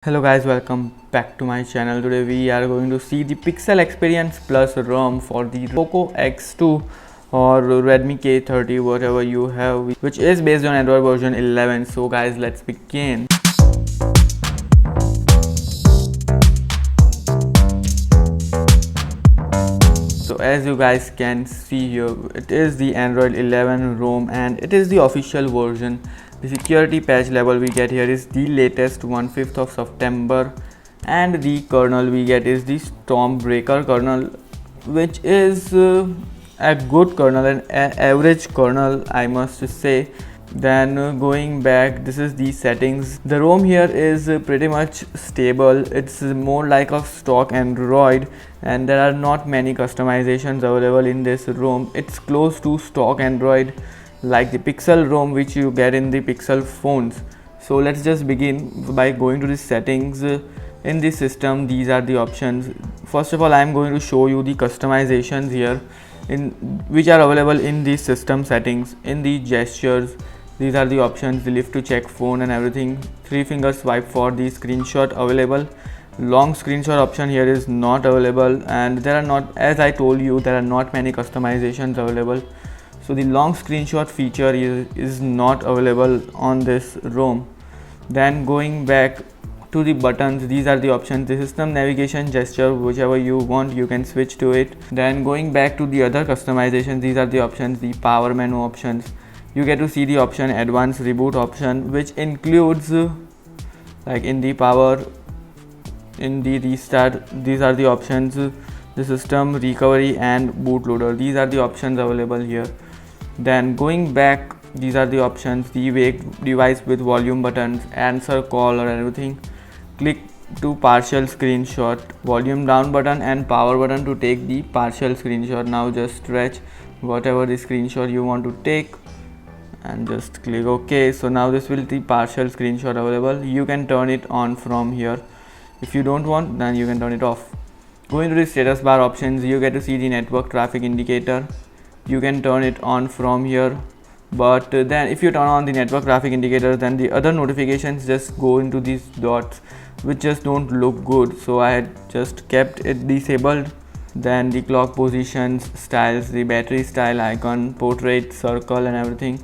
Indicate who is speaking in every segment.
Speaker 1: Hello guys, welcome back to my channel. Today we are going to see the Pixel Experience Plus ROM for the Poco X2 or Redmi K30, whatever you have, which is based on Android version 11. So guys, let's begin. So as you guys can see here, it is the Android 11 ROM and it is the official version. The security patch level we get here is the latest 1/5 of September, and the kernel we get is the Stormbreaker kernel, which is a good kernel and average kernel, I must say. Then going back, this is the settings. The ROM here is pretty much stable. It's more like a stock Android and there are not many customizations available in this ROM. It's close to stock Android like the Pixel ROM which you get in the Pixel phones. So let's just begin by going to the settings. In the system, these are the options. First of all, I am going to show you the customizations here in which are available in the system settings. In the gestures, these are the options: the lift to check phone and everything, 3-finger swipe for the screenshot available. Long screenshot option here is not available, and there are not, as I told you, there are not many customizations available. So the long screenshot feature is not available on this ROM. Then going back to the buttons, these are the options: the system navigation gesture, whichever you want you can switch to it. Then going back to the other customizations, these are the options: the power menu options. You get to see the option advanced reboot option, which includes like in the power, in the restart, these are the options: the system recovery and bootloader. These are the options available here. Then going back, these are the options: the wake device with volume buttons, answer call or everything, click to partial screenshot, volume down button and power button to take the partial screenshot. Now just stretch whatever the screenshot you want to take and just click OK. So now this will be the partial screenshot available. You can turn it on from here. If you don't want, then you can turn it off. Going to the status bar options, you get to see the network traffic indicator. You can turn it on from here, but then if you turn on the network traffic indicator, then the other notifications just go into these dots which just don't look good, so I had just kept it disabled. Then the clock positions, styles, the battery style icon, portrait, circle and everything,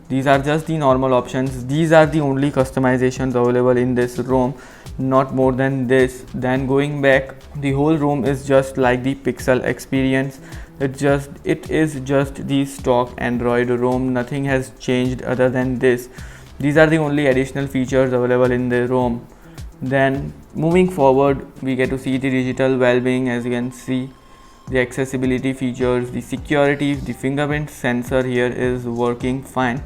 Speaker 1: these are just the normal options. These are the only customizations available in this ROM, not more than this. Then going back, the whole ROM is just like the Pixel Experience. It is just the stock Android ROM. Nothing has changed other than this. These are the only additional features available in the ROM. Then moving forward, we get to see the digital well-being. As you can see, the accessibility features, the security, the fingerprint sensor here is working fine.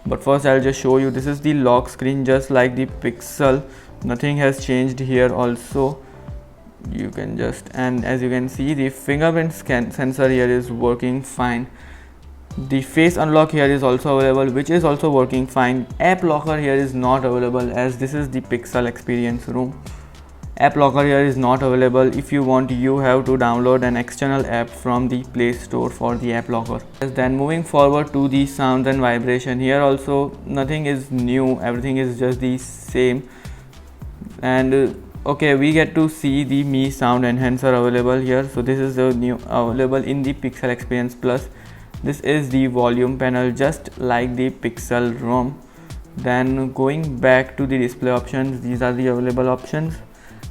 Speaker 1: But first I'll just show you, this is the lock screen just like the Pixel. Nothing has changed here also. You can just, and as you can see, the fingerprint sensor here is working fine. The face unlock here is also available, which is also working fine. App locker here is not available as this is the Pixel Experience ROM. App locker here is not available. If you want, you have to download an external app from the Play Store for the app locker. Then moving forward to the sounds and vibration, here also nothing is new, everything is just the same. And okay, we get to see the Mi sound enhancer available here. So this is the new available in the Pixel Experience Plus. This is the volume panel just like the Pixel ROM. Then going back to the display options, these are the available options,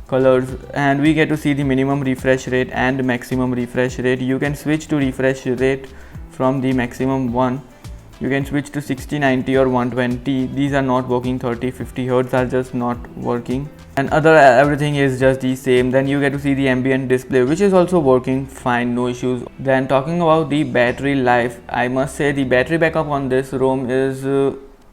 Speaker 1: colors, and we get to see the minimum refresh rate and maximum refresh rate. You can switch to refresh rate from the maximum one. You can switch to 60, 90 or 120. These are not working. 30, 50 Hz are just not working, and everything is just the same. Then you get to see the ambient display, which is also working fine, no issues. Then talking about the battery life, I must say the battery backup on this ROM is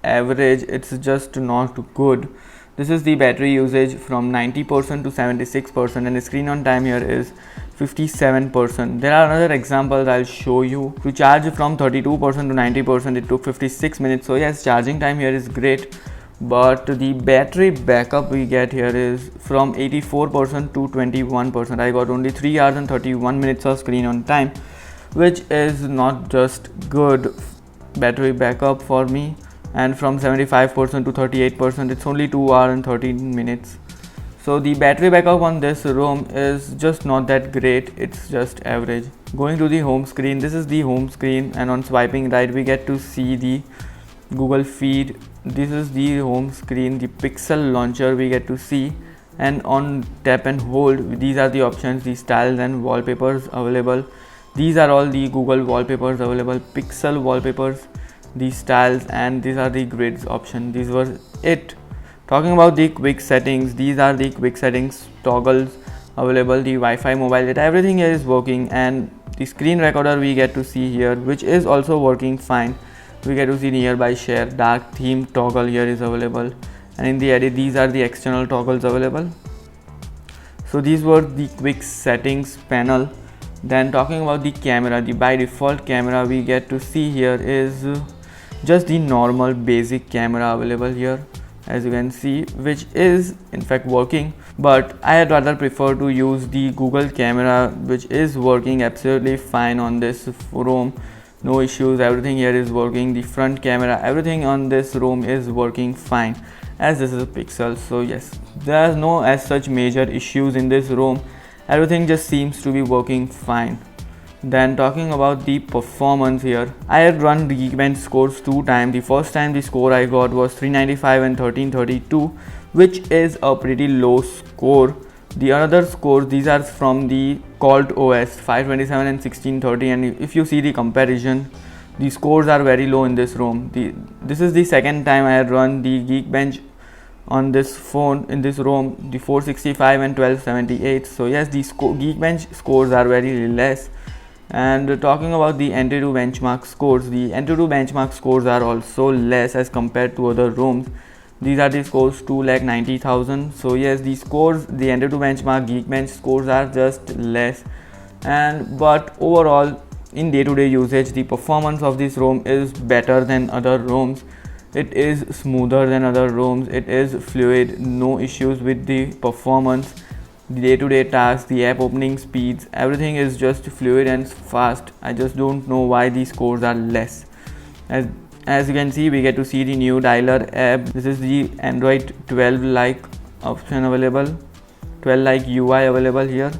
Speaker 1: average. It's just not good. This is the battery usage from 90% to 76%, and the screen on time here is 57%. There are other examples I'll show you. To charge from 32% to 90%, it took 56 minutes. So yes, charging time here is great, but the battery backup we get here is from 84% to 21%. I got only 3 hours and 31 minutes of screen on time, which is not just good battery backup for me. And from 75% to 38%, it's only 2 hours and 13 minutes. So the battery backup on this ROM is just not that great, it's just average. Going to the home screen, this is the home screen, and on swiping right we get to see the Google feed. This is the home screen, the Pixel launcher we get to see, and on tap and hold these are the options, the styles and wallpapers available. These are all the Google wallpapers available, Pixel wallpapers, the styles, and these are the grids option. These were it. Talking about the quick settings, these are the quick settings toggles available, the Wi-Fi, mobile data, everything here is working, and the screen recorder we get to see here, which is also working fine. We get to see nearby share, dark theme toggle here is available, and in the edit these are the external toggles available. So these were the quick settings panel. Then talking about the camera, the by default camera we get to see here is just the normal basic camera available here, as you can see, which is in fact working, but I had rather prefer to use the Google camera, which is working absolutely fine on this ROM. No issues, everything here is working. The front camera, everything on this ROM is working fine, as this is a Pixel. So yes, there are no as such major issues in this ROM. Everything just seems to be working fine. Then talking about the performance here, I had run the Geekbench scores 2 times. The first time the score I got was 395 and 1332, which is a pretty low score. The other scores, these are from the ColtOS 527 and 1630, and if you see the comparison, the scores are very low in this ROM. This is the second time I had run the Geekbench on this phone in this ROM, the 465 and 1278. So yes, the Geekbench scores are very less. And talking about the Antutu benchmark scores, the Antutu benchmark scores are also less as compared to other ROMs. These are the scores 2,90,000. So yes, the scores, the Antutu benchmark, Geekbench scores are just less. But overall, in day-to-day usage, the performance of this ROM is better than other ROMs. It is smoother than other ROMs. It is fluid. No issues with the performance. The day-to-day tasks, the app opening speeds, everything is just fluid and fast. I just don't know why these scores are less. As you can see, we get to see the new dialer app. This is the Android 12 like option available, 12 like UI available here.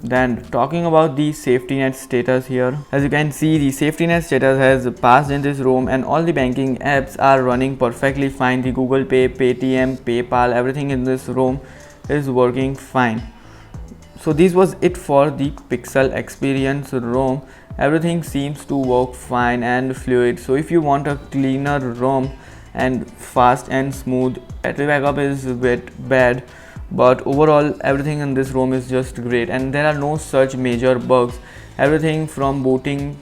Speaker 1: Then talking about the safety net status here, as you can see, the safety net status has passed in this ROM, and all the banking apps are running perfectly fine. The Google Pay, Paytm, PayPal, everything in this ROM is working fine. So this was it for the Pixel Experience ROM. Everything seems to work fine and fluid. So if you want a cleaner ROM and fast and smooth, battery backup is a bit bad, but overall everything in this ROM is just great, and there are no such major bugs. Everything from booting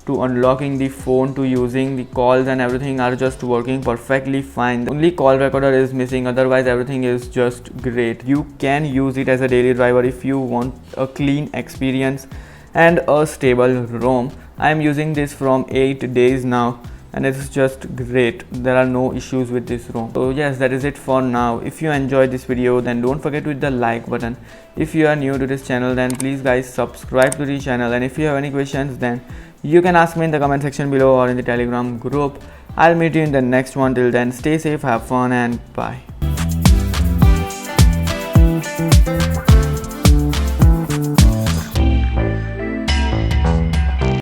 Speaker 1: to unlocking the phone to using the calls and everything are just working perfectly fine. Only call recorder is missing, otherwise everything is just great. You can use it as a daily driver if you want a clean experience and a stable ROM. I am using this from 8 days now, and it's just great. There are no issues with this ROM. So yes, that is it for now. If you enjoyed this video, then don't forget to hit the like button. If you are new to this channel, then please guys subscribe to the channel, and if you have any questions, then you can ask me in the comment section below or in the Telegram group. I'll meet you in the next one. Till then, stay safe, have fun, and bye.